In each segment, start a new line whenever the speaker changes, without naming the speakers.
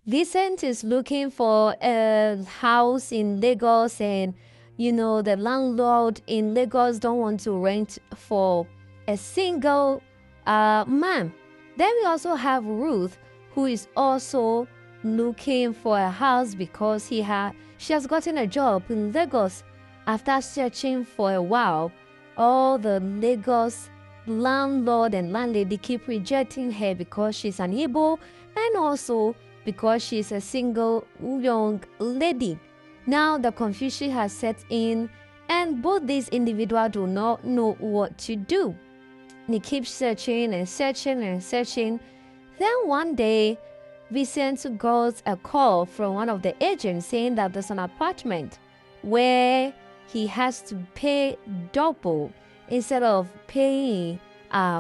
Vincent is looking for a house in Lagos, and the landlord in Lagos don't want to rent for a single man. Then we also have Ruth, who is also looking for a house because she has gotten a job in Lagos. After searching for a while, all the Lagos landlord and landlady keep rejecting her because she's an Igbo, and also because she's a single young lady. Now the confusion has set in, and both these individuals do not know what to do. They keep searching and searching and searching. Then one day, Vincent got a call from one of the agents saying that there's an apartment where he has to pay double instead of paying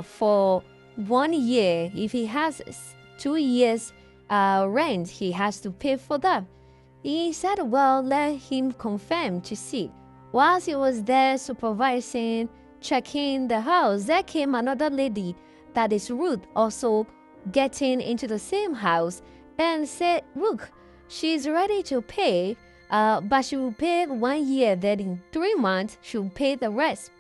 for 1 year. If he has 2 years rent, he has to pay for that. He said, well, let him confirm to see. Whilst he was there supervising, checking the house, there came another lady, that is Ruth, also getting into the same house, and said, look, she's ready to pay, but she will pay 1 year, then in 3 months, she'll pay the rest.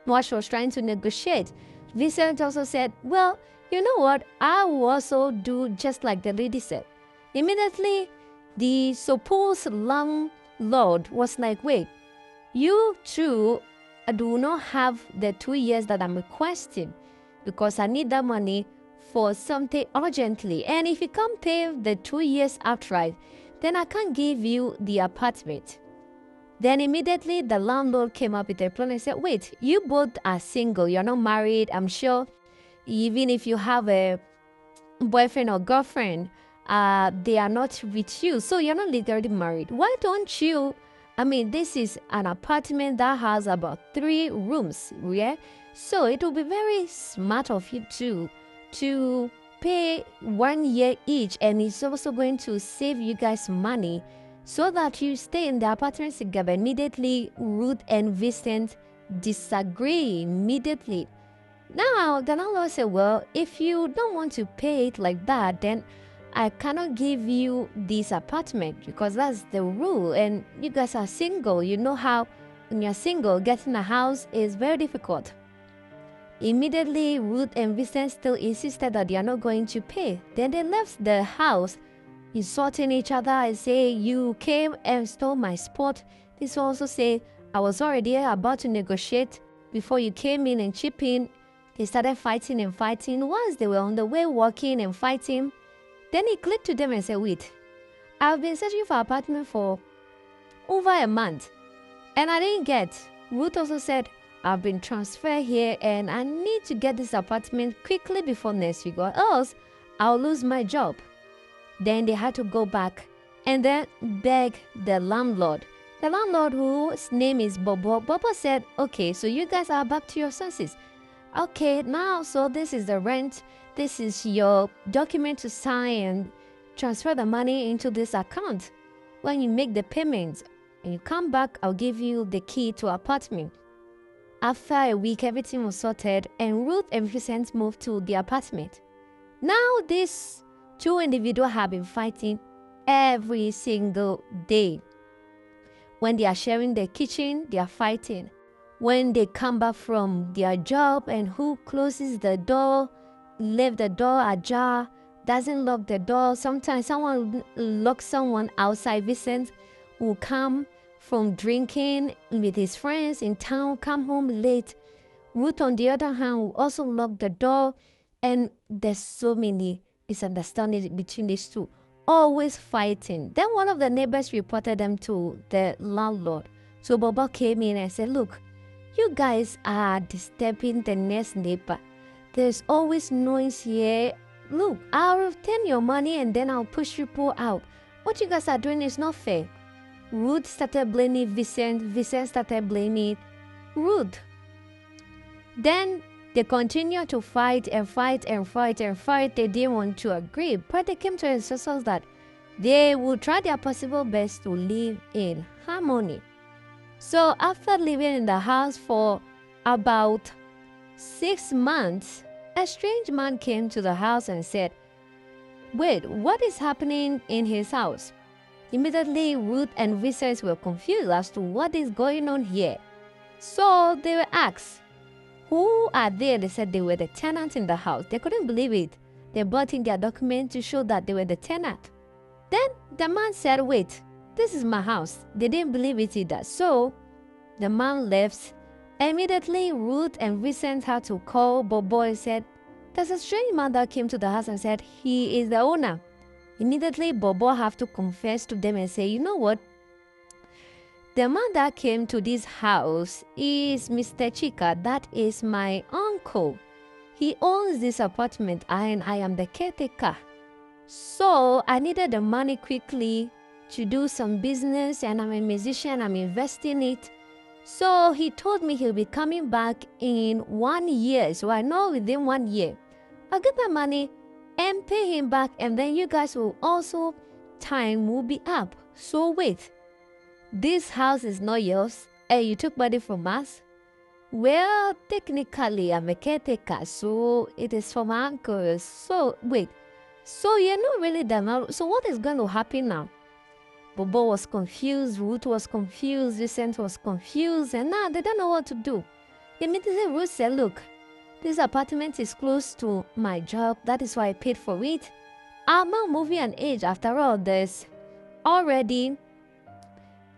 What she was trying to negotiate. Vincent also said, well, you know what, I will also do just like the lady said. Immediately, the supposed landlord was like, wait, you two do not have the 2 years that I'm requesting, because I need that money for something urgently. And if you can't pay the 2 years outright, then I can't give you the apartment. Then immediately the landlord came up with a plan and said, wait, you both are single, you're not married. I'm sure even if you have a boyfriend or girlfriend, they are not with you, so you're not legally married. Why don't you, this is an apartment that has about 3 rooms, yeah? So it will be very smart of you to pay 1 year each, and it's also going to save you guys money so that you stay in the apartment together. Immediately, Ruth and Vincent disagree immediately. Now, the landlord said, well, if you don't want to pay it like that, then I cannot give you this apartment, because that's the rule, and you guys are single. You know how when you're single, getting a house is very difficult. Immediately, Ruth and Vincent still insisted that they are not going to pay. Then they left the house, insulting each other and say, you came and stole my spot. This also say, I was already about to negotiate before you came in and chipped in. They started fighting and fighting. Once they were on the way walking and fighting, then he clicked to them and said, wait, I've been searching for an apartment for over a month and I didn't get. Ruth also said, I've been transferred here and I need to get this apartment quickly before next week, or else I'll lose my job. Then they had to go back and then beg the landlord. The landlord, whose name is Bobo, said, okay, so you guys are back to your senses. Okay, now, so this is the rent. This is your document to sign and transfer the money into this account. When you make the payments and you come back, I'll give you the key to apartment. After a week, everything was sorted and Ruth and Vincent moved to the apartment. Now, these two individuals have been fighting every single day. When they are sharing the kitchen, they are fighting. When they come back from their job and who closes the door, leave the door ajar, doesn't lock the door. Sometimes someone locks someone outside. Vincent will come from drinking with his friends in town, come home late. Ruth, on the other hand, will also lock the door, and there's so many misunderstandings between these two, always fighting. Then one of the neighbors reported them to the landlord. So Bobo came in and said, look, you guys are disturbing the next neighbor. There's always noise here. Look, I'll return your money and then I'll push people out. What you guys are doing is not fair. Ruth started blaming Vincent. Vincent started blaming Ruth. Then they continued to fight and fight and fight and fight. They didn't want to agree, but they came to a consensus that they would try their possible best to live in harmony. So after living in the house for about 6 months, a strange man came to the house and said, Wait, what is happening in his house? Immediately, Ruth and Vincent were confused as to what is going on here. So they were asked, who are they? They said they were the tenants in the house. They couldn't believe it. They brought in their document to show that they were the tenant. Then the man said, wait, this is my house. They didn't believe it either. So the man left. Immediately, Ruth and Vincent had to call Bobo and said, there's a strange man that came to the house and said he is the owner. Immediately, Bobo have to confess to them and say, you know what? The man that came to this house is Mr. Chika. That is my uncle. He owns this apartment and I am the caretaker. So I needed the money quickly to do some business, and I'm a musician. I'm investing it. So he told me he'll be coming back in 1 year. So I know within 1 year, I'll get my money and pay him back, and then you guys will also, time will be up. So wait, this house is not yours and you took money from us? Well, technically I'm a caretaker, so it is from my uncle. So wait, so you're not really the man. So what is going to happen now? Bobo was confused, Ruth was confused, Vincent was confused, and now they don't know what to do. Immediately Ruth said, look, this apartment is close to my job. That is why I paid for it. I'm not moving an age. After all, there's already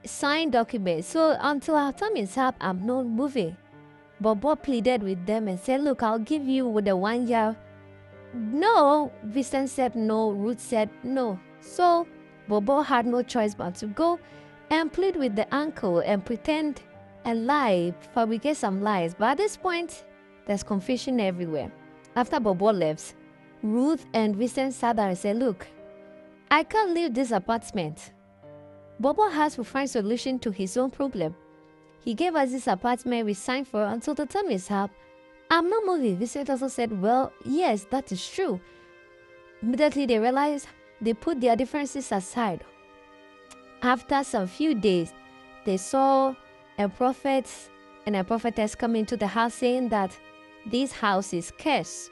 signed documents. So until our time is up, I'm not moving. Bobo pleaded with them and said, look, I'll give you with the 1 year. No, Vincent said no. Ruth said no. So Bobo had no choice but to go and plead with the uncle and pretend and lie, fabricate some lies. But at this point, there's confusion everywhere. After Bobo left, Ruth and Vincent sat down and said, look, I can't leave this apartment. Bobo has to find solution to his own problem. He gave us this apartment we signed for until the time is up. I'm not moving. Vincent also said, well, yes, that is true. Immediately they realized they put their differences aside. After some few days, they saw a prophet and a prophetess come into the house saying that this house is cursed.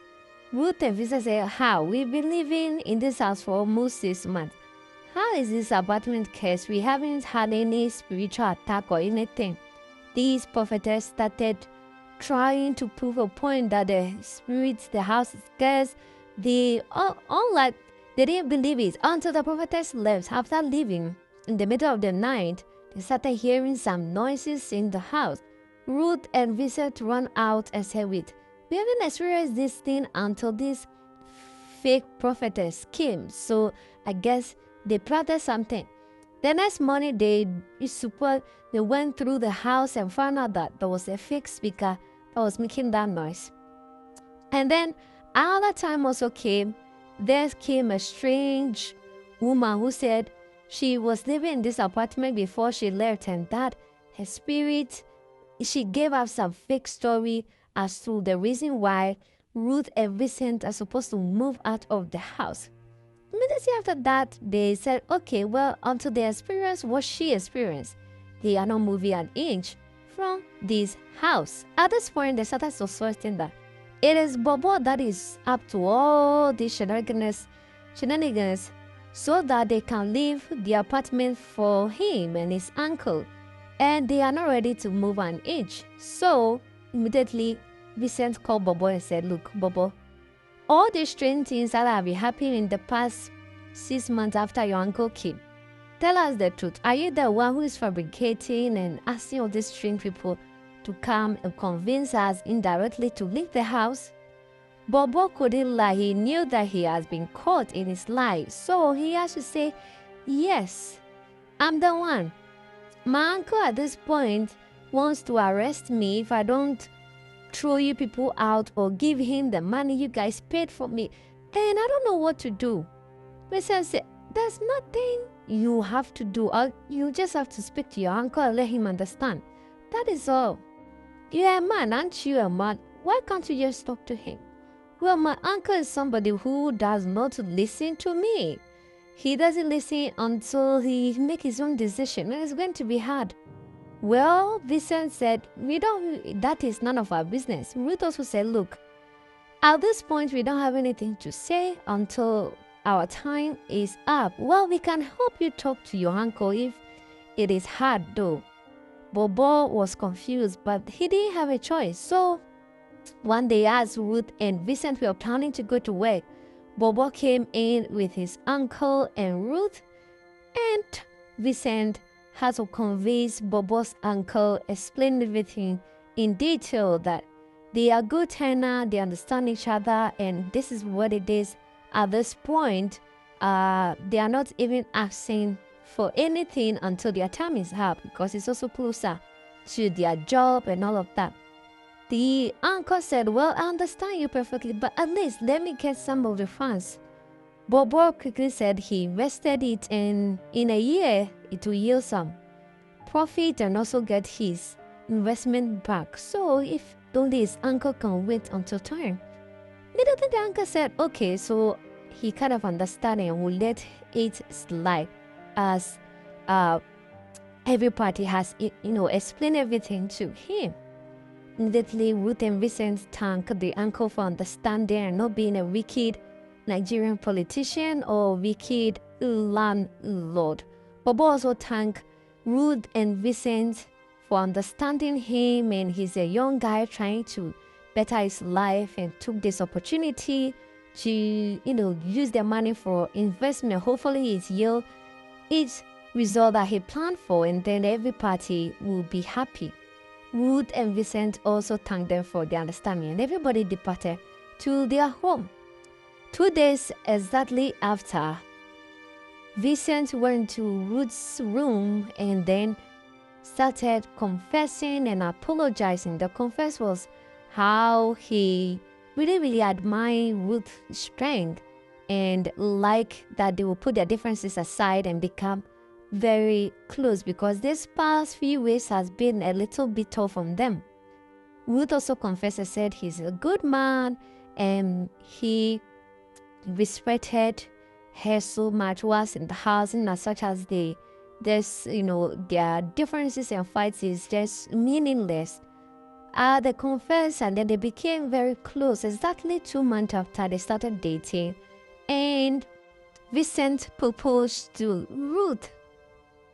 Ruth and Vincent said, how? We've been living in this house for almost 6 months. How is this apartment cursed? We haven't had any spiritual attack or anything. These prophetess started trying to prove a point that the spirits, the house is cursed. They didn't believe it until the prophetess left. After leaving, in the middle of the night, they started hearing some noises in the house. Ruth and Vincent ran out and said, wait, we haven't experienced this thing until this fake prophetess came. So I guess they plotted something. The next morning, they went through the house and found out that there was a fake speaker that was making that noise. And then another time also came. There came a strange woman who said she was living in this apartment before she left, and that her spirit, she gave us some fake story as to the reason why Ruth and Vincent are supposed to move out of the house. Immediately after that, they said, okay, well, until they experience what she experienced, they are not moving an inch from this house. At this point, they started suspecting that it is Bobo that is up to all these shenanigans so that they can leave the apartment for him and his uncle. And they are not ready to move an inch. So immediately, Vincent called Bobo and said, look, Bobo, all these strange things that have been happening in the past 6 months after your uncle came, tell us the truth. Are you the one who is fabricating and asking all these strange people to come and convince us indirectly to leave the house? Bobo couldn't lie. He knew that he has been caught in his lie. So he has to say, yes, I'm the one. My uncle at this point wants to arrest me if I don't throw you people out or give him the money you guys paid for me. And I don't know what to do. Vincent said, there's nothing you have to do. You just have to speak to your uncle and let him understand. That is all. You're a man, aren't you a man? Why can't you just talk to him? Well, my uncle is somebody who does not listen to me. He doesn't listen until he makes his own decision, and it's going to be hard. Well, Vincent said, that is none of our business. Ruth also said, look, at this point, we don't have anything to say until our time is up. Well, we can help you talk to your uncle if it is hard though. Bobo was confused, but he didn't have a choice. So one day, as Ruth and Vincent were planning to go to work, Bobo came in with his uncle and Ruth, and Vincent had to convince Bobo's uncle, explain everything in detail, that they are good tenor, they understand each other, and this is what it is. At this point, they are not even asking for anything until their time is up, because it's also closer to their job and all of that. The uncle said, well, I understand you perfectly, but at least let me get some of the funds. Bobo quickly said he invested it, and in a year it will yield some profit and also get his investment back. So if only his uncle can wait until time. Immediately the uncle said, okay, so he kind of understood and will let it slide, as every party has, explained everything to him. Immediately, Ruth and Vincent thanked the uncle for understanding and not being a wicked Nigerian politician or wicked landlord. Bobo also thanked Ruth and Vincent for understanding him, and he's a young guy trying to better his life, and took this opportunity to, use their money for investment. Hopefully it yield its result that he planned for, and then every party will be happy. Ruth and Vincent also thanked them for their understanding, and everybody departed to their home. 2 days exactly after, Vincent went to Ruth's room and then started confessing and apologizing. The confess was how he really admired Ruth's strength, and like that they will put their differences aside and become very close, because this past few weeks has been a little bit tough on them. Ruth also confessed and said he's a good man, and he respected her so much was in the house, and as such as their differences and fights is just meaningless. They confessed, and then they became very close exactly 2 months after they started dating, and Vincent proposed to Ruth.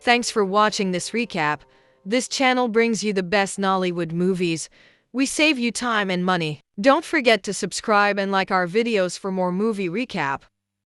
Thanks for watching this recap. This channel brings you the best Nollywood movies. We save you time and money. Don't forget to subscribe and like our videos for more movie recap.